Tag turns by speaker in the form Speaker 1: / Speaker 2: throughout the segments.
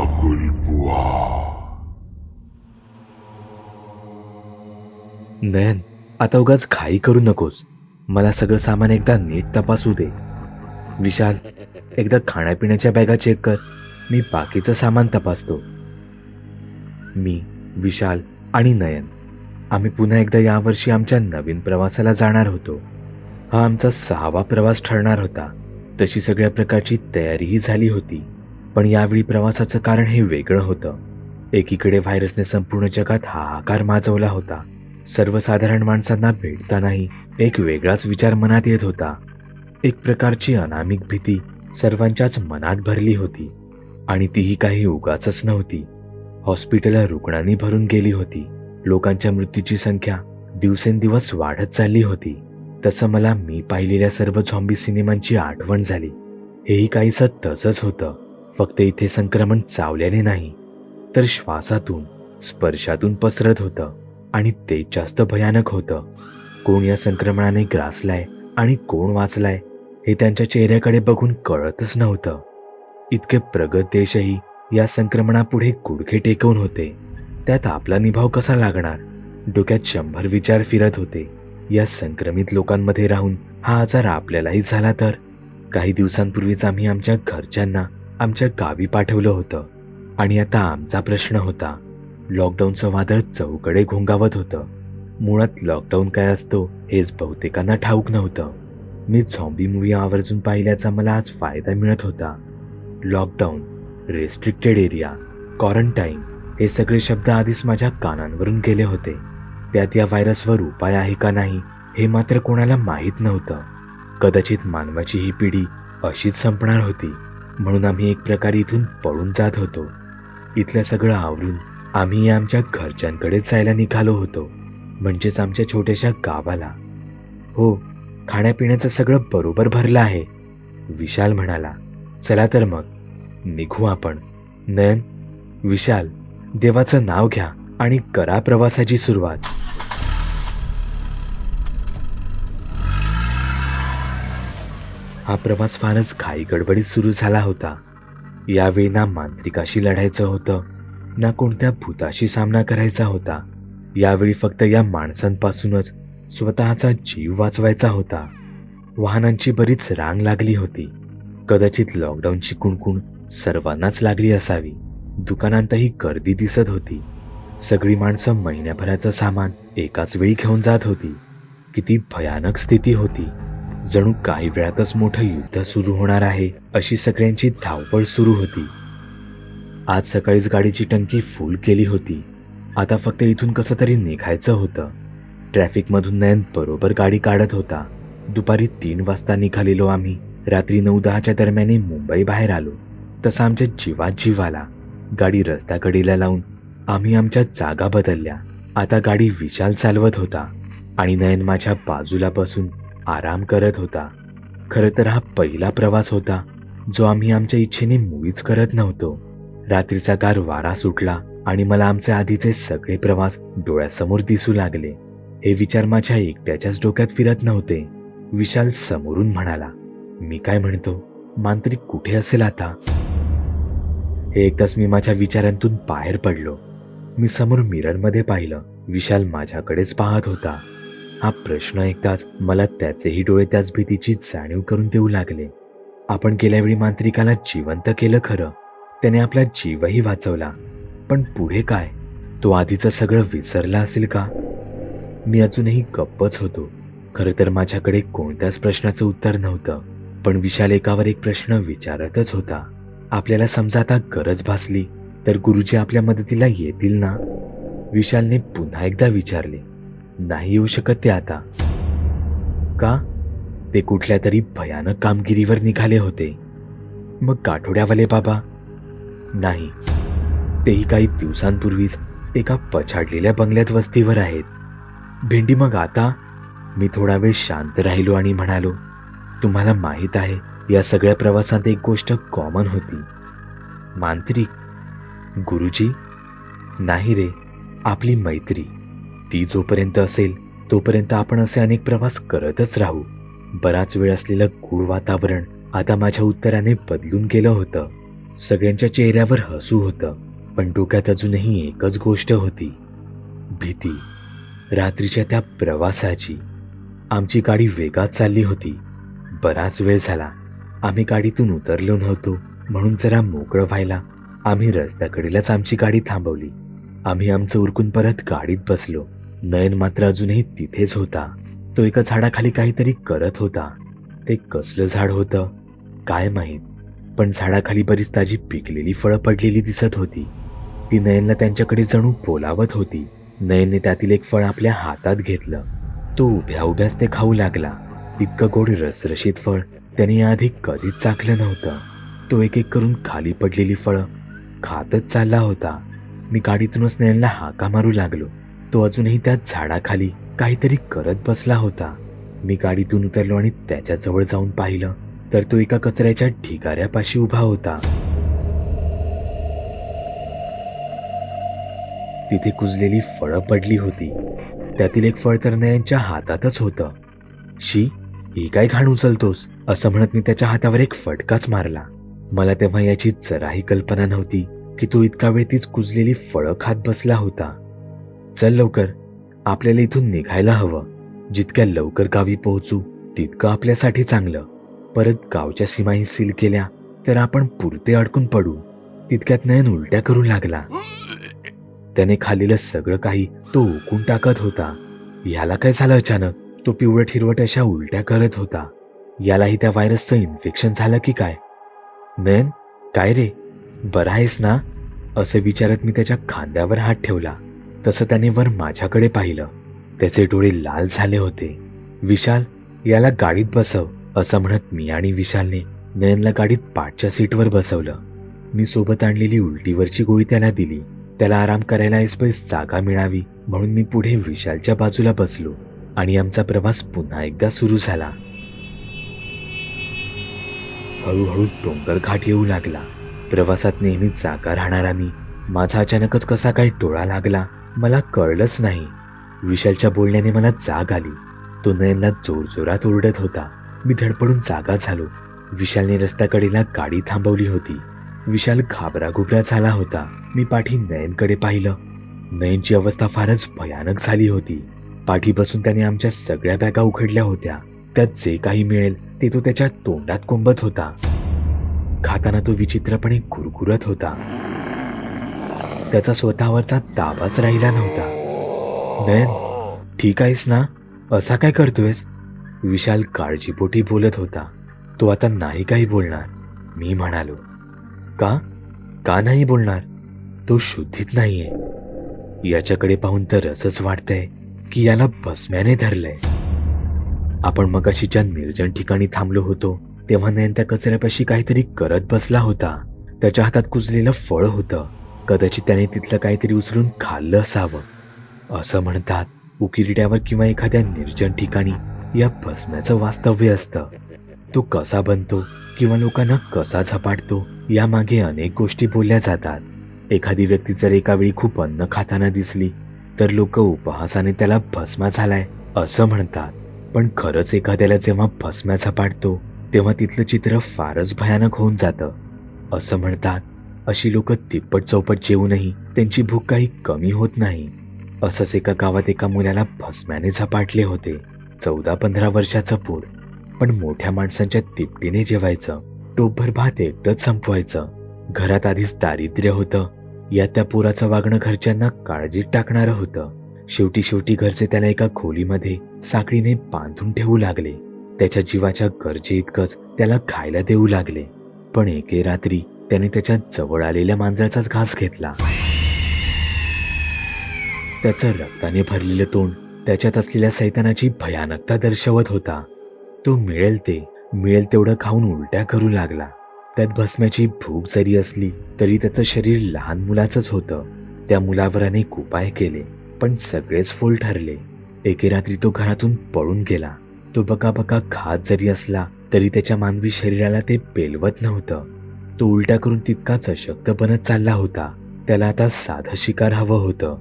Speaker 1: बागुलबुवा.
Speaker 2: नयन, आता उगाच घाई करू नकोस. मला सगळं सामान एकदा नीट तपासू दे. विशाल, एकदा खाण्यापिण्याच्या बॅगा चेक कर. मी बाकीचं सामान तपासतो. मी, विशाल आणि नयन आम्ही पुन्हा एकदा यावर्षी आमच्या नवीन प्रवासाला जाणार होतो. हा आमचा 6वा प्रवास ठरणार होता. तशी सगळ्या प्रकारची तयारीही झाली होती. पण यावेळी प्रवासाचं कारण हे वेगळं होतं. एकीकडे व्हायरसने संपूर्ण जगात हाहाकार माजवला होता. सर्वसाधारण माणसांना भेटतानाही एक वेगळाच विचार मनात येत होता. एक प्रकारची अनामिक भीती सर्वांच्याच मनात भरली होती. आणि तीही काही उगाचच नव्हती. हॉस्पिटल रुग्णांनी भरून गेली होती. लोकांच्या मृत्यूची संख्या दिवसेंदिवस वाढत चालली होती. तसं मला मी पाहिलेल्या सर्व झॉम्बी सिनेमांची आठवण झाली. हेही काहीसं तसंच होतं. फक्त इथे संक्रमण चावल्याने नाही, तर श्वासातून, स्पर्शातून पसरत होतं. आणि ते जास्त भयानक होतं. कोण या संक्रमणाने ग्रासलाय आणि कोण वाचलाय हे त्यांच्या चेहऱ्याकडे बघून कळतच नव्हतं. इतके प्रगत देशही या संक्रमणापुढे गुडघे टेकवून होते. त्यात आपला निभाव कसा लागणार? डोक्यात 100 विचार फिरत होते. या संक्रमित लोकांमध्ये राहून हा आजार आपल्यालाही झाला तर? काही दिवसांपूर्वीच आम्ही आमच्या घरच्यांना आमच्या गावी पाठवलं होतं. आणि आता आमचा प्रश्न होता. लॉकडाऊनचं वादळ चहूकडे घोंगावत होतं. मुळात लॉकडाऊन काय असतो हेच बहुतेकांना ठाऊक नव्हतं. मी झॉम्बी मूव्ही आवर्जून पाहिल्याचा मला आज फायदा मिळत होता. लॉकडाऊन, रेस्ट्रिक्टेड एरिया, क्वारंटाईन हे सगळे शब्द आधीच माझ्या कानांवरून गेले होते. त्यात या व्हायरसवर उपाय आहे का नाही हे मात्र कोणाला माहीत नव्हतं. कदाचित मानवाची ही पिढी अशीच संपणार होती. म्हणून आम्ही एक प्रकारे इथून पळून जात होतो. इथलं सगळं आवरून आम्ही आमच्या घरच्यांकडे जायला निघालो होतो. म्हणजेच आमच्या छोट्याशा गावाला. हो, खाण्यापिण्याचं सगळं बरोबर भरलं आहे, विशाल म्हणाला. चला तर मग निघू आपण. नयन, विशाल, देवाचं नाव घ्या आणि करा प्रवासाची सुरुवात. हा प्रवास फारच घाई गडबडीत सुरू झाला होता. यावेळी ना मांत्रिकाशी लढायचं होतं, ना कोणत्या भूताशी सामना करायचा होता. यावेळी फक्त या माणसांपासूनच स्वतःचा जीव वाचवायचा होता. वाहनांची बरीच रांग लागली होती. कदाचित लॉकडाऊनची कुणकुण सर्वांनाच लागली असावी. दुकानांतही गर्दी दिसत होती. सगळी माणसं महिन्याभराचं सामान एकाच वेळी घेऊन जात होती. किती भयानक स्थिती होती. जणू काही वेळातच मोठं युद्ध सुरू होणार आहे अशी सगळ्यांची धावपळ सुरू होती. आज सकाळीच गाडीची टंकी फुल केली होती. आता फक्त इथून कसं तरी निघायचं होतं. ट्रॅफिकमधून नयन बरोबर गाडी काढत होता. दुपारी 3 वाजता निघालेलो आम्ही. रात्री 9-10च्या दरम्यान मुंबई बाहेर आलो. तसा आमच्या जीवात जीव आला. गाडी रस्त्याकडेला लावून आम्ही आमच्या जागा बदलल्या. आता गाडी विशाल चालवत होता आणि नयन माझ्या बाजूला बसून आराम करत होता. खरं तर हा पहिला प्रवास होता जो आम्ही आमच्या इच्छेने मुळीच करत नव्हतो. रात्रीचा गार वारा सुटला आणि मला आमचे आधीचे सगळे प्रवास डोळ्यासमोर दिसू लागले. हे विचार माझ्या एकट्याच्याच डोक्यात फिरत नव्हते. विशाल समोरून म्हणाला, मी काय म्हणतो, मांत्रिक कुठे असेल आता? हे एकदाच मी माझ्या विचारांतून बाहेर पडलो. मी समोर मिररमध्ये पाहिलं. विशाल माझ्याकडेच पाहत होता. हा प्रश्न ऐकताच मला त्याचेही डोळे त्याच भीतीची जाणीव करून देऊ लागले. आपण गेल्या वेळी मांत्रिकाला जिवंत केलं खरं, त्याने आपला जीवही वाचवला, पण पुढे काय? तो आधीचं सगळं विसरला असेल का? मी अजूनही गप्पच होतो. खरं तर माझ्याकडे कोणत्याच प्रश्नाचं उत्तर नव्हतं. पण विशाल एकावर एक प्रश्न विचारतच होता. आपल्याला समजा आता गरज भासली तर गुरुजी आपल्या मदतीला येतील ना? विशालने पुन्हा एकदा विचारले. नाही येऊ शकत ते आता. का? ते कुठल्या तरी भयानक कामगिरीवर निघाले होते. मग गाठोड्यावाले बाबा? नाही, तेही काही दिवसांपूर्वीच एका पछाडलेल्या बंगल्यात वस्तीवर आहेत. भेंडी, मग आता? मी थोडा वेळ शांत राहिलो आणि म्हणालो, तुम्हाला माहीत आहे, या सगळ्या प्रवासात एक गोष्ट कॉमन होती. मांत्रिक? गुरुजी? नाही रे, आपली मैत्री. ती जोपर्यंत असेल तोपर्यंत आपण असे अनेक प्रवास करतच राहू. बराच वेळ असलेलं गूढ वातावरण आता माझ्या उत्तराने बदलून गेलं होतं. सगळ्यांच्या चेहऱ्यावर हसू होतं, पण डोक्यात अजूनही एकच गोष्ट होती, भीती. रात्रीच्या त्या प्रवासाची. आमची गाडी वेगात चालली होती. बराच वेळ झाला आम्ही गाडीतून उतरलो नव्हतो, म्हणून जरा मोकळं व्हायला आम्ही रस्त्याकडेलाच आमची गाडी थांबवली. आम्ही आमचं उरकून परत गाडीत बसलो. नयन मात्र अजूनही तिथेच होता. तो एका झाडाखाली काहीतरी करत होता. ते कसलं झाड होतं काय माहीत, पण झाडाखाली बरीच ताजी पिकलेली फळं पडलेली दिसत होती. ती नयनला त्यांच्याकडे जणू बोलावत होती. नयनने त्यातील एक फळ आपल्या हातात घेतलं. तो उभ्या उभ्याच ते खाऊ लागला. इतकं गोड रसरशीत फळ त्याने याआधी कधीच चाखलं नव्हतं. तो एक एक करून खाली पडलेली फळं खातच चालला होता. मी गाडीतूनच नयनला हाका मारू लागलो. तो अजूनही त्या झाडाखाली काहीतरी करत बसला होता. मी गाडीतून उतरलो आणि त्याच्याजवळ जाऊन पाहिलं तर तो एका कचऱ्याच्या ढिगाऱ्यापाशी उभा होता. तिथे कुजलेली फळं पडली होती. त्यातील एक फळ तर नयनच्या हातातच होतं. शी, ही काय घाण उचलतोस, असं म्हणत मी त्याच्या हातावर एक फटकाच मारला. मला तेव्हा याची जराही कल्पना नव्हती की तो इतका वेळ तीच कुजलेली फळं खात बसला होता. चल लवकर, आपल्याला इथून निघायला हवं. जितक्या लवकर गावी पोहोचू तितकं आपल्यासाठी चांगलं. परत गावच्या सीमाही सील केल्या तर आपण पुरते अडकून पडू. तितक्यात नयन उलट्या करू लागला. त्याने खाल्लेलं सगळं काही तो उकून टाकत होता. याला काय झालं अचानक? तो पिवळट हिरवट अशा उलट्या करत होता. यालाही त्या व्हायरसचं इन्फेक्शन झालं की काय? नयन, काय रे, बरा आहेस ना, असं विचारत मी त्याच्या खांद्यावर हात ठेवला. तसं त्याने वर माझ्याकडे पाहिलं. त्याचे डोळे लाल झाले होते. विशाल, याला गाडीत बसव, असं म्हणत मी आणि विशालने नयनला गाडीत पाठच्या सीटवर बसवलं. मी सोबत आणलेली उलटीवरची गोळी त्याला दिली. त्याला आराम करायला ऐसपैस जागा मिळावी म्हणून मी पुढे विशालच्या बाजूला बसलो आणि आमचा प्रवास पुन्हा एकदा सुरू झाला. हळूहळू डोंगर घाट येऊ लागला. प्रवासात नेहमी जागा राहणारा मी, माझा अचानकच कसा काय डोळा लागला मला कळलंच नाही. विशालच्या बोलण्याने मला जाग आली. तो नयनला जोरजोरात ओरडत होता. मी धडपडून जागा झालो. विशालने रस्त्याकडेला गाडी थांबवली होती. विशाल घाबराघुबरा झाला होता. मी पाठी नयनकडे पाहिलं. नयनची अवस्था फारच भयानक झाली होती. पाठी बसून त्याने आमच्या सगळ्या बॅगा उघडल्या होत्या. त्यात जे काही मिळेल ते तो त्याच्या तोंडात कोंबत होता. खाताना तो विचित्रपणे कुरकुरत होता. त्याचा स्वतःवरचा ताबाच राहिला नव्हता. नयन, ठीक आहेस ना, असा काय करतोयस? विशाल काळजीपोटी बोलत होता. तो आता नाही काही बोलणार, मी म्हणालो. का का नाही बोलणार? तो शुद्धीत नाहीये. याच्याकडे पाहून तर असंच वाटतंय की याला भस्म्याने धरलंय. आपण मगाशी ज्या निर्जन ठिकाणी थांबलो होतो तेव्हा नयन त्या कचऱ्यापाशी काहीतरी करत बसला होता. त्याच्या हातात कुजलेलं फळ होतं. कदाचित त्याने तिथलं काहीतरी उचलून खाल्लं असावं. असं म्हणतात उकिरड्यावर किंवा एखाद्या निर्जन ठिकाणी या भस्म्याचं वास्तव्य असतं. तो कसा बनतो किंवा लोकांना कसा झपाटतो यामागे अनेक गोष्टी बोलल्या जातात. एखादी व्यक्ती जर एका वेळी खूप अन्न खाताना दिसली तर लोक उपहासाने त्याला भस्मा झालाय असं म्हणतात. पण खरंच एखाद्याला जेव्हा भस्म्या झपाटतो तेव्हा तिथलं चित्र फारच भयानक होऊन जातं. असं म्हणतात अशी लोक तिप्पट चौपट जेवूनही त्यांची भूक काही कमी होत नाही. असंच एका गावात एका मुलाला भस्म्याने झपाटले होते. 14-15 वर्षाचं पोर, पण मोठ्या माणसांच्या तिपटीने जेवायचं. टोपभर भात एकटंच संपवायचं. घरात आधीच दारिद्र्य होतं. यात त्या पोराचं वागणं घरच्यांना काळजीत टाकणारं होतं. शेवटी घरचे त्याला एका खोलीमध्ये साखळीने बांधून ठेवू लागले. त्याच्या जीवाच्या गरजे इतकंच त्याला खायला देऊ लागले. पण एके रात्री त्याने त्याच्या जवळ आलेल्या मांजराचाच घास घेतला. त्याचं रक्ताने भरलेलं तोंड त्याच्यात असलेल्या सैतानाची भयानकता दर्शवत होता. तो मिळेल तेवढं खाऊन उलट्या करू लागला. त्यात भस्म्याची भूक जरी असली तरी त्याचं शरीर लहान मुलाचंच होतं. त्या मुलावर अनेक उपाय केले पण सगळेच फोल ठरले. एके रात्री तो घरातून पळून गेला. तो बकाबका खात जरी असला तरी त्याच्या मानवी शरीराला ते पेलवत नव्हतं. तो उलट्या करून तितकाच अशक्त बनत चालला होता. त्याला आता साधं शिकार हवं होतं.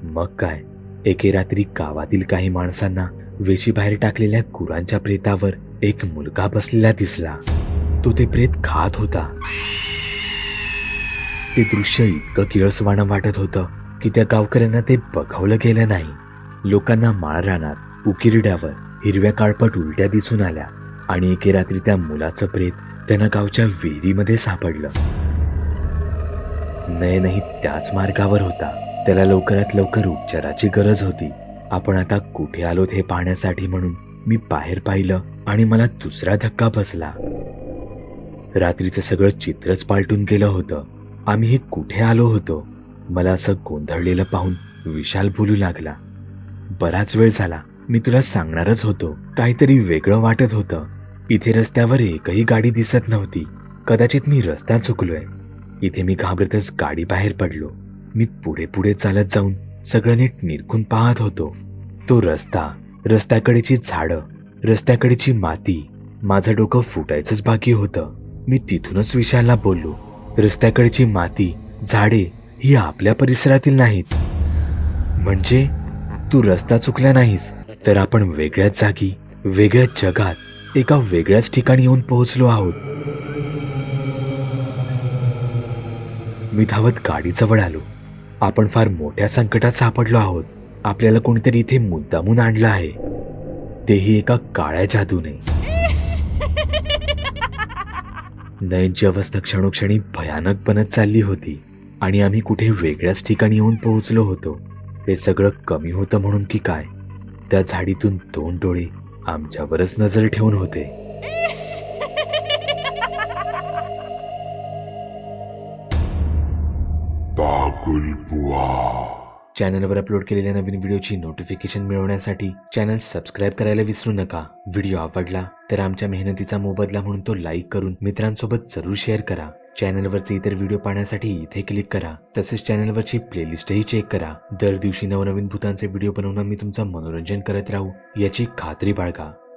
Speaker 2: मग काय, एके रात्री गावातील काही माणसांना वेशीबाहेर टाकलेल्या गुरांच्या प्रेतावर एक मुलगा बसलेला दिसला. तो ते प्रेत खात होता. ते दृश्य इतकं किळसवाणं वाटत होतं की त्या गावकऱ्यांना ते बघवलं गेलं नाही. लोकांना माळ रानात, उकिरड्यावर हिरव्या काळपट उलट्या दिसून आल्या आणि एके रात्री त्या मुलाचं प्रेत त्यांना गावच्या विहिरीमध्ये सापडलं. नयनही त्याच मार्गावर होता. त्याला लवकरात लवकर उपचाराची गरज होती. आपण आता कुठे आलोत हे पाहण्यासाठी म्हणून मी बाहेर पाहिलं आणि मला दुसरा धक्का बसला. रात्रीचं सगळं चित्रच पालटून गेलं होतं. आम्ही हे कुठे आलो होतो? मला असं गोंधळलेलं पाहून विशाल बोलू लागला. बराच वेळ झाला, मी तुला सांगणारच होतो. काहीतरी वेगळं वाटत होतं. इथे रस्त्यावर एकही गाडी दिसत नव्हती. कदाचित मी रस्ता चुकलोय. इथे मी घाबरतच गाडी बाहेर पडलो. मी पुढे पुढे चालत जाऊन सगळं नीट निरखून पाहत होतो. तो रस्ता, रस्त्याकडेची झाडं, रस्त्याकडेची माती, माझं डोकं फुटायचंच बाकी होतं. मी तिथूनच विशालला बोललो, रस्त्याकडची माती, झाडे ही आपल्या परिसरातील नाहीत. म्हणजे तू रस्ता चुकला नाहीस, तर आपण वेगळ्याच जागी, वेगळ्याच जगात, एका वेगळ्याच ठिकाणी येऊन पोहोचलो आहोत. मी धावत गाडीजवळ आलो. आपण फार मोठ्या संकटात सापडलो आहोत. आपल्याला कोणीतरी इथे मुद्दामून आणलं आहे, तेही एका काळ्या जादूने. नयनची अवस्था क्षणोक्षणी भयानक बनत चालली होती आणि आम्ही कुठे वेगळ्याच ठिकाणी येऊन पोहोचलो होतो. हे सगळं कमी होतं म्हणून की काय, त्या झाडीतून 2 डोळे आमच्यावरच नजर ठेवून होते. चॅनलवर अपलोड केलेल्या नवीन व्हिडिओची नोटिफिकेशन मिळवण्यासाठी चॅनल सबस्क्राईब करायला विसरू नका. व्हिडिओ आवडला तर आमच्या मेहनतीचा मोबदला म्हणून तो लाईक करून मित्रांसोबत जरूर शेअर करा. चॅनलवरचे इतर व्हिडिओ पाहण्यासाठी इथे क्लिक करा. तसेच चॅनलवरची प्लेलिस्टही चेक करा. दर दिवशी नवनवीन भूतांचे व्हिडिओ बनवून मी तुमचं मनोरंजन करत राहू याची खात्री बाळगा.